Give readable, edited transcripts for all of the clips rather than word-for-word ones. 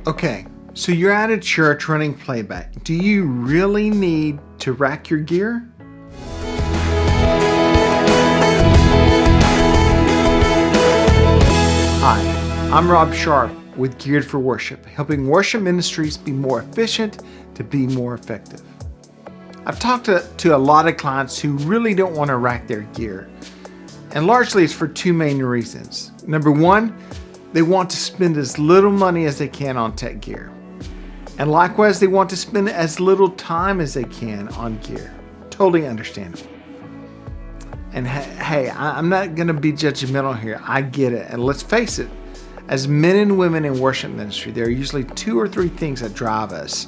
Okay, so you're at a church running playback. Do you really need to rack your gear? Hi, I'm Rob Sharp with Geared for Worship, helping worship ministries be more efficient to be more effective. I've talked to a lot of clients who really don't want to rack their gear, and largely it's for two main reasons. Number one, they want to spend as little money as they can on tech gear. And likewise, they want to spend as little time as they can on gear. Totally understandable. And hey, I'm not going to be judgmental here. I get it. And let's face it, as men and women in worship ministry, there are usually two or three things that drive us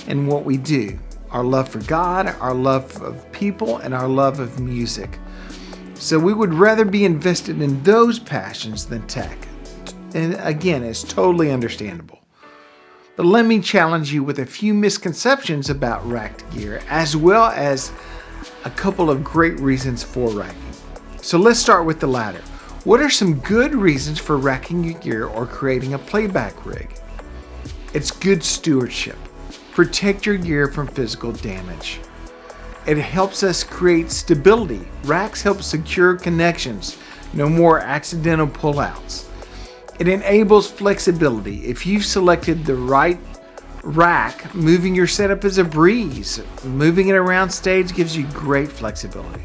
in what we do. Our love for God, our love of people, and our love of music. So we would rather be invested in those passions than tech. And again, it's totally understandable. But let me challenge you with a few misconceptions about racked gear, as well as a couple of great reasons for racking. So let's start with the latter. What are some good reasons for racking your gear or creating a playback rig? It's good stewardship. Protect your gear from physical damage. It helps us create stability. Racks help secure connections. No more accidental pullouts. It enables flexibility. If you've selected the right rack, moving your setup is a breeze. Moving it around stage gives you great flexibility.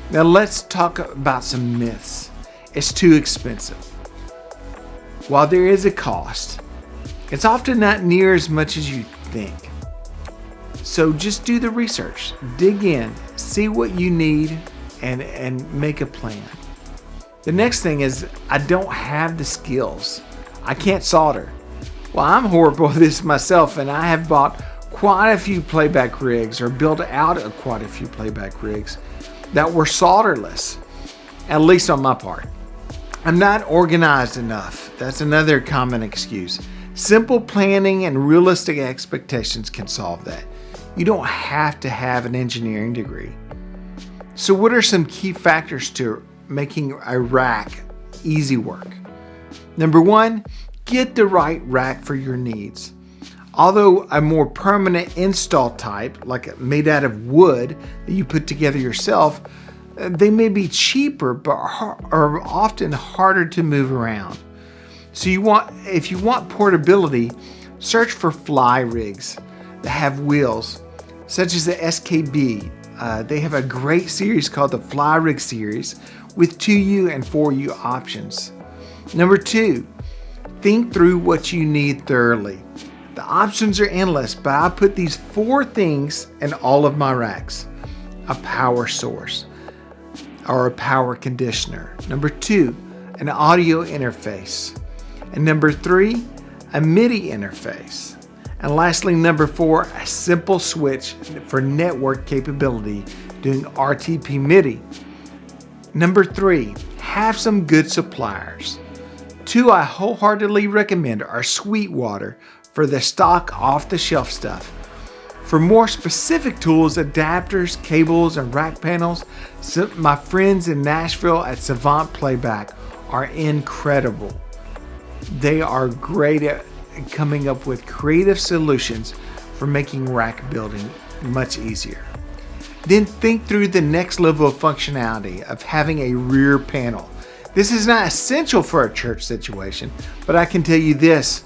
Now let's talk about some myths. It's too expensive. While there is a cost, it's often not near as much as you think. So just do the research. Dig in, see what you need, and make a plan. The next thing is, I don't have the skills. I can't solder. Well, I'm horrible at this myself, and I have bought quite a few playback rigs or built out quite a few playback rigs that were solderless, at least on my part. I'm not organized enough. That's another common excuse. Simple planning and realistic expectations can solve that. You don't have to have an engineering degree. So what are some key factors to making a rack easy work? Number one, get the right rack for your needs. Although a more permanent install type, like made out of wood that you put together yourself, they may be cheaper but are often harder to move around. So if you want portability, search for fly rigs that have wheels, such as the SKB. They have a great series called the Fly Rig series with 2U and 4U options. Number two, think through what you need thoroughly. The options are endless, but I put these four things in all of my racks. A power source or a power conditioner. Number two, an audio interface. And number three, a MIDI interface. And lastly, number four, a simple switch for network capability doing RTP MIDI. Number three, have some good suppliers. Two I wholeheartedly recommend are Sweetwater for the stock off-the-shelf stuff. For more specific tools, adapters, cables, and rack panels, my friends in Nashville at Savant Playback are incredible. They are great at coming up with creative solutions for making rack building much easier. Then think through the next level of functionality of having a rear panel. This is not essential for a church situation, but I can tell you this: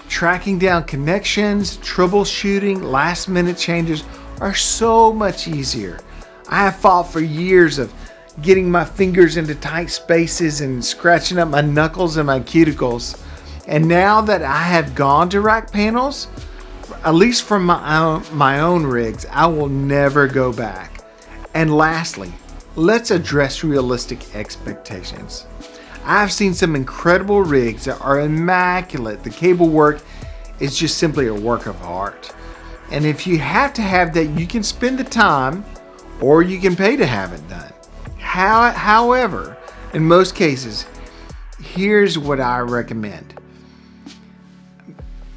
tracking down connections, troubleshooting, last minute changes are so much easier. I have fought for years of getting my fingers into tight spaces and scratching up my knuckles and my cuticles. And now that I have gone to rack panels, at least from my own rigs, I will never go back. And lastly, let's address realistic expectations. I've seen some incredible rigs that are immaculate. The cable work is just simply a work of art. And if you have to have that, you can spend the time or you can pay to have it done. However, in most cases, here's what I recommend.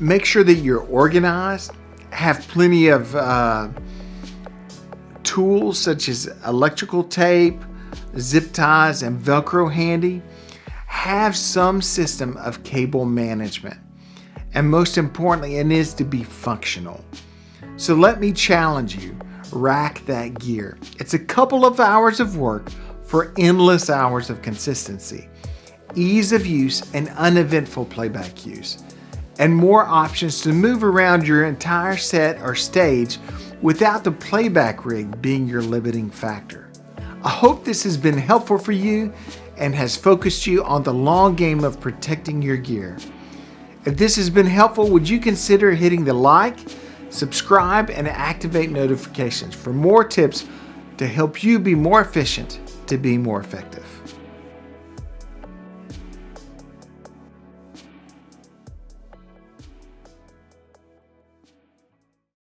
Make sure that you're organized, have plenty of tools such as electrical tape, zip ties, and Velcro handy. Have some system of cable management. and most importantly, it needs to be functional. So let me challenge you, rack that gear. It's a couple of hours of work for endless hours of consistency, ease of use, and uneventful playback use, and more options to move around your entire set or stage without the playback rig being your limiting factor. I hope this has been helpful for you and has focused you on the long game of protecting your gear. If this has been helpful, would you consider hitting the like, subscribe, and activate notifications for more tips to help you be more efficient to be more effective.